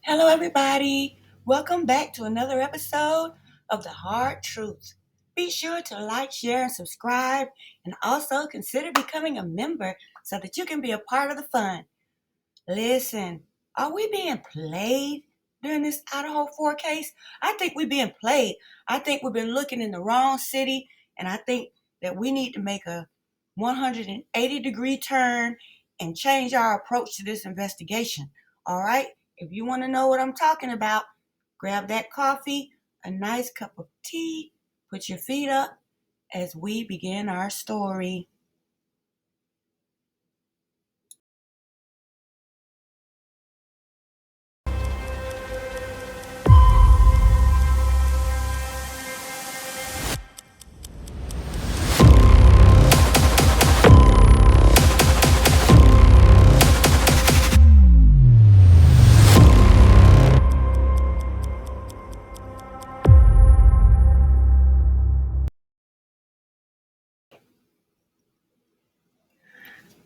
Hello, everybody. Welcome back to another episode of The Hard Truth. Be sure to like, share, and subscribe, and also consider becoming a member so that you can be a part of the fun. Listen, are we being played during this Idaho 4 case? I think we're being played. I think we've been looking in the wrong city, and I think that we need to make a 180-degree turn and change our approach to this investigation. All right? If you want to know what I'm talking about, grab that coffee, a nice cup of tea, put your feet up as we begin our story.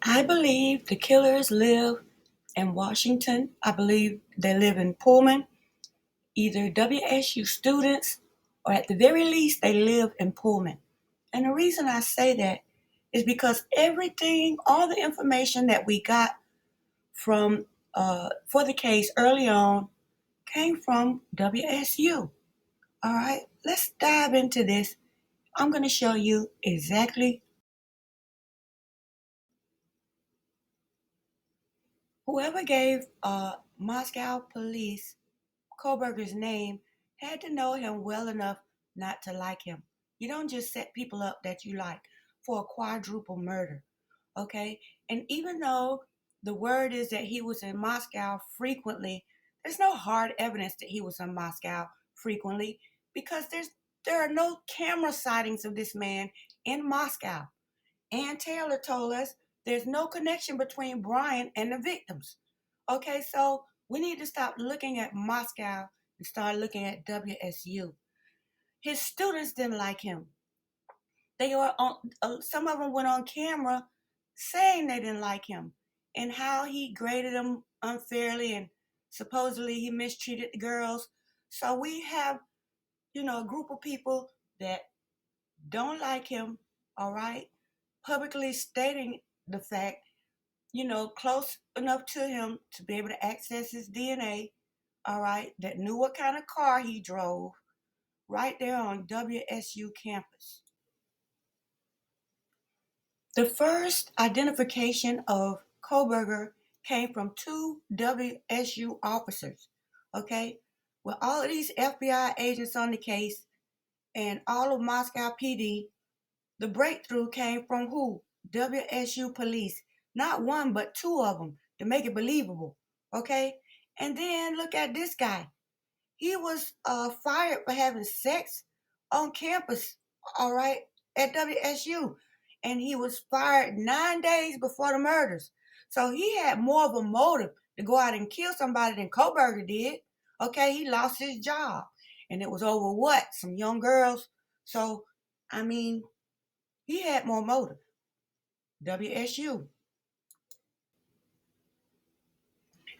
I believe the killers live in Washington. I believe they live in Pullman, either WSU students or at the very least they live in Pullman. And the reason I say that is because everything, all the information that we got from for the case early on came from WSU. All right, let's dive into this. I'm going to show you exactly whoever gave Moscow police Koberger's name had to know him well enough not to like him. You don't just set people up that you like for a quadruple murder, okay? And even though the word is that he was in Moscow frequently, there's no hard evidence that he was in Moscow frequently because there are no camera sightings of this man in Moscow. Ann Taylor told us there's no connection between Brian and the victims. Okay, so we need to stop looking at Moscow and start looking at WSU. His students didn't like him. They were on. Some of them went on camera saying they didn't like him and how he graded them unfairly and supposedly he mistreated the girls. So we have, a group of people that don't like him. All right, publicly stating the fact, close enough to him to be able to access his DNA, all right, that knew what kind of car he drove right there on WSU campus. The first identification of Koberger came from two WSU officers, okay? With all of these FBI agents on the case and all of Moscow PD, the breakthrough came from who? WSU police. Not one, but two of them to make it believable. Okay? And then look at this guy. He was fired for having sex on campus, all right, at WSU. And he was fired 9 days before the murders. So he had more of a motive to go out and kill somebody than Koberger did. Okay, he lost his job. And it was over what? Some young girls. So, I mean, he had more motive. WSU.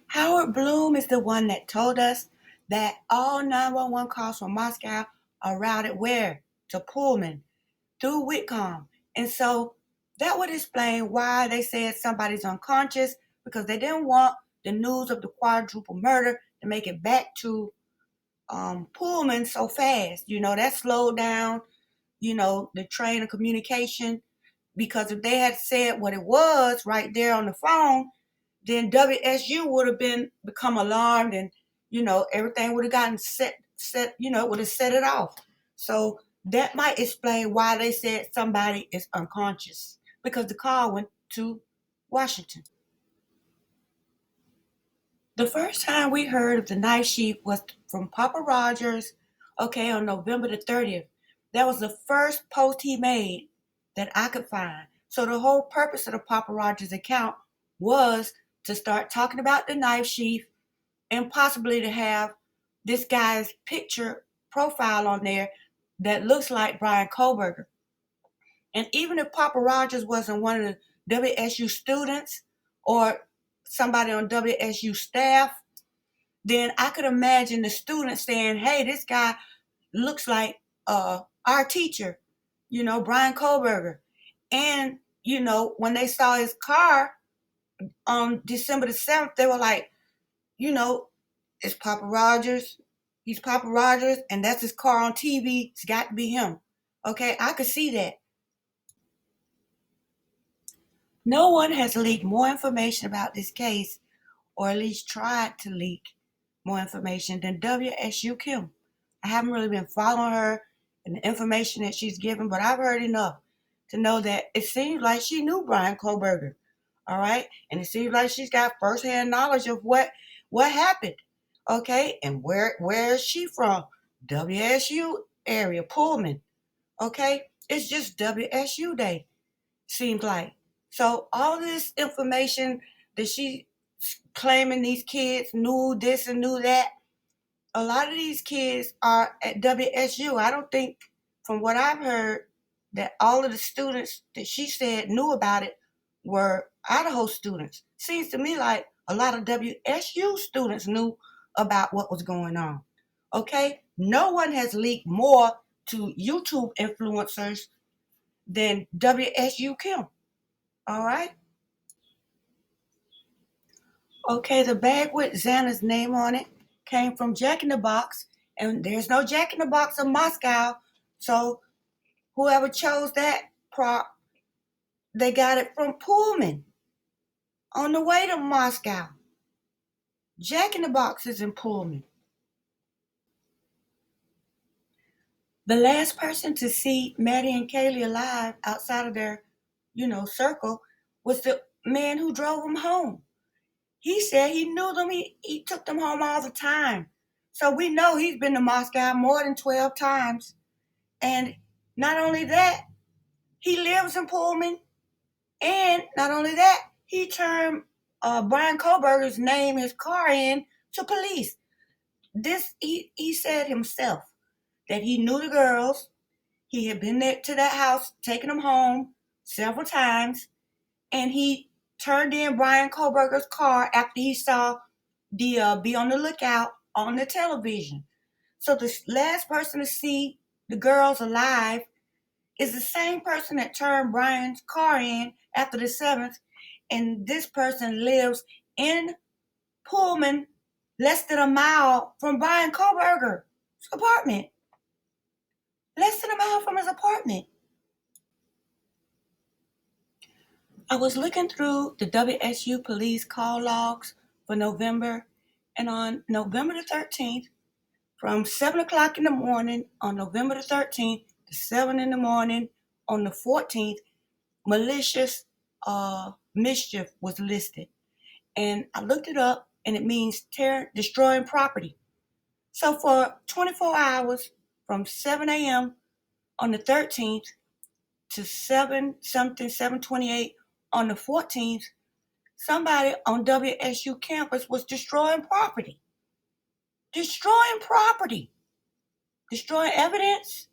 Howard Bloom is the one that told us that all 911 calls from Moscow are routed where? To Pullman through Whitcomb. And so that would explain why they said somebody's unconscious because they didn't want the news of the quadruple murder to make it back to Pullman so fast. That slowed down, the train of communication because if they had said what it was right there on the phone, then WSU would have become alarmed and, everything would have gotten would have set it off. So that might explain why they said somebody is unconscious because the call went to Washington. The first time we heard of the knife sheath was from Papa Rogers, okay, on November the 30th. That was the first post he made that I could find. So the whole purpose of the Papa Rogers account was to start talking about the knife sheath and possibly to have this guy's picture profile on there that looks like Brian Koberger. And even if Papa Rogers wasn't one of the WSU students or somebody on WSU staff, then I could imagine the students saying, hey, this guy looks like our teacher, Brian Kohlberger. And, when they saw his car on December the 7th, they were like, you know, it's Papa Rogers. He's Papa Rogers, and that's his car on TV. It's got to be him. Okay, I could see that. No one has leaked more information about this case, or at least tried to leak more information than WSU Kim. I haven't really been following her and the information that she's given, but I've heard enough to know that it seems like she knew Brian Kohlberger. All right, and it seems like she's got firsthand knowledge of what happened. Okay, and where is she from? WSU area, Pullman. Okay, it's just WSU Day. Seems like. So all this information that she claiming these kids knew this and knew that, a lot of these kids are at WSU. I don't think, from what I've heard, that all of the students that she said knew about it were Idaho students. Seems to me like a lot of WSU students knew about what was going on. Okay? No one has leaked more to YouTube influencers than WSU Kim. All right? Okay, the bag with Xana's name on it came from Jack in the Box, and there's no Jack in the Box in Moscow. So whoever chose that prop, they got it from Pullman on the way to Moscow. Jack in the Box is in Pullman. The last person to see Maddie and Kaylee alive outside of their, circle was the man who drove them home. He said he knew them. He took them home all the time. So we know he's been to Moscow more than 12 times. And not only that, he lives in Pullman. And not only that, he turned Brian Kohlberger's name, his car in to police. He said himself that he knew the girls. He had been there to that house, taking them home several times. And he turned in Brian Kohlberger's car after he saw the be on the lookout on the television. So the last person to see the girls alive is the same person that turned Brian's car in after the 7th. And this person lives in Pullman, less than a mile from Brian Kohlberger's apartment. Less than a mile from his apartment. I was looking through the WSU police call logs for November, and on November the 13th, from 7 o'clock in the morning on November the 13th to 7 in the morning on the 14th, malicious mischief was listed. And I looked it up, and it means destroying property. So for 24 hours, from 7 a.m. on the 13th to 7:28 on the 14th, somebody on WSU campus was destroying property. Destroying property. Destroying evidence.